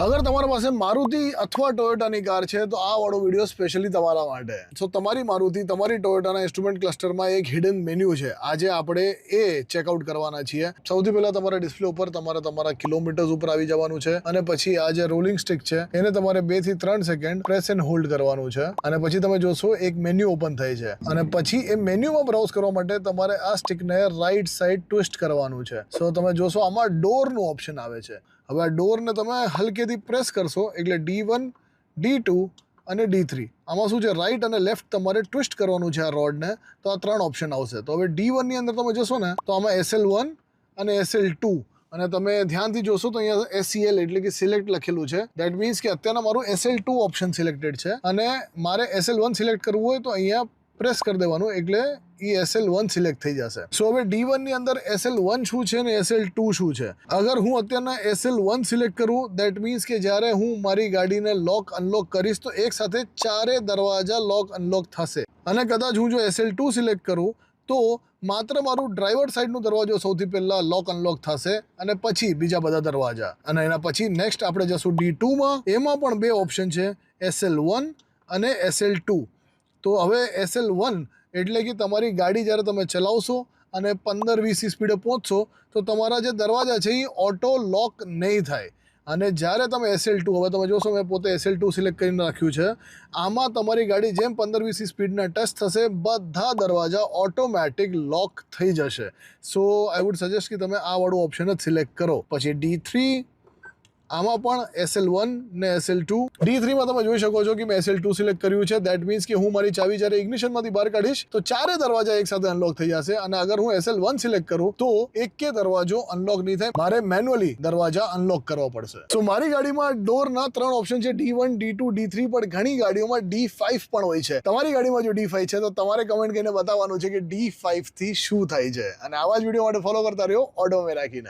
અગર તમારા પાસે મારુતિ અથવા ટોયોટાની કાર છે તો આ વાળો વિડીયો સ્પેશિયલી તમારા માટે. સો તમારી મારુતિ તમારી ટોયોટાના ઇન્સ્ટ્રુમેન્ટ ક્લસ્ટરમાં એક હિડન મેન્યુ છે. આજે આપણે એ ચેકઆઉટ કરવાના છીએ. સૌથી પહેલા તમારા ડિસ્પ્લે ઉપર તમારા કિલોમીટર્સ ઉપર આવી જવાનું છે અને પછી આ જે રોલિંગ સ્ટિક છે એને તમારે 2 થી 3 સેકન્ડ પ્રેસ એન્ડ હોલ્ડ કરવાનું છે અને પછી તમે જોશો એક મેન્યુ ઓપન થાય છે અને પછી એ મેન્યુમાં બ્રાઉઝ કરવા માટે તમારે આ સ્ટિકને રાઈટ સાઈડ ટ્વિસ્ટ કરવાનું છે. સો તમે જોશો આમાં ડોરનું ઓપ્શન આવે છે. હવે આ ડોરને તમે હલકેથી પ્રેસ કરશો એટલે D1, D2 અને D3 આમાં શું છે રાઈટ અને લેફ્ટ તમારે ટ્વિસ્ટ કરવાનું છે આ રોડને. તો આ 3 ઓપ્શન આવશે. તો હવે D1 ની અંદર તમે જશો ને તો આમાં SL1 અને SL2 અને તમે ધ્યાનથી જોશો તો અહીંયા SCL એટલે કે સિલેક્ટ લખેલું છે. દેટ મીન્સ કે અત્યારના મારું SL2 ઓપ્શન સિલેક્ટેડ છે અને મારે SL1 સિલેક્ટ કરવું હોય તો અહીંયા પ્રેસ કરી દેવાનું એટલે એ SL1 સિલેક્ટ થઈ જશે. સો હવે D1 ની અંદર SL1 શું છે ને SL2 શું છે. અગર હું અત્યારના SL1 સિલેક્ટ કરું દેટ મીન્સ કે જ્યારે હું મારી ગાડીને લોક અનલોક કરીશ તો એક સાથે 4 દરવાજા લોક અનલોક થશે અને કદાચ હું જો SL2 સિલેક્ટ કરું તો માત્ર મારું ડ્રાઈવર સાઈડનો દરવાજો સૌથી પહેલા લોક અનલોક થશે અને પછી બીજા બધા દરવાજા અને એના પછી નેક્સ્ટ આપણે જશું D2 માં. એમાં પણ 2 ઓપ્શન છે SL1 અને SL2. તો હવે SL1 એટલે કે તમારી ગાડી જ્યારે તમે ચલાવશો અને 15-20 સ્પીડે પહોંચશો તો તમારા જે દરવાજા છે એ ઓટો લોક નહીં થાય અને જ્યારે તમે SL2 હવે તમે જોશો મેં પોતે SL2 સિલેક્ટ કરીને રાખ્યું છે. આમાં તમારી ગાડી જેમ 15-20 સ્પીડના ટચ થશે બધા દરવાજા ઓટોમેટિક લોક થઈ જશે. સો આઈ વુડ સજેસ્ટ કે તમે આ વાળું ઓપ્શન જ સિલેક્ટ કરો. પછી D3 આમાં પણ SL1 ને SL2. D3 માં તમે જોઈ શકો છો કે મેં SL2 સિલેક્ટ કર્યું છે. દેટ મીન્સ કે હું મારી ચાવી જ્યારે ઇગ્નિશનમાંથી બહાર કાઢીશ તો 4 દરવાજા એકસાથે અનલોક થઈ જશે અને અગર હું SL1 સિલેક્ટ કરું તો એકે દરવાજો અનલોક નહીં થાય, મારે મેન્યુઅલી દરવાજા અનલોક કરવા પડશે. સો મારી ગાડીમાં ડોરના 3 ઓપ્શન છે D1, D2, D3 પણ ઘણી ગાડીઓમાં D5 પણ હોય છે. તમારી ગાડીમાં જો D5 છે તો તમારે કમેન્ટ કરીને બતાવવાનું છે કે D5 થી શું થાય છે અને આવા જ વિડીયો માટે ફોલો કરતા રહ્યો ઓડોમે રાખીને.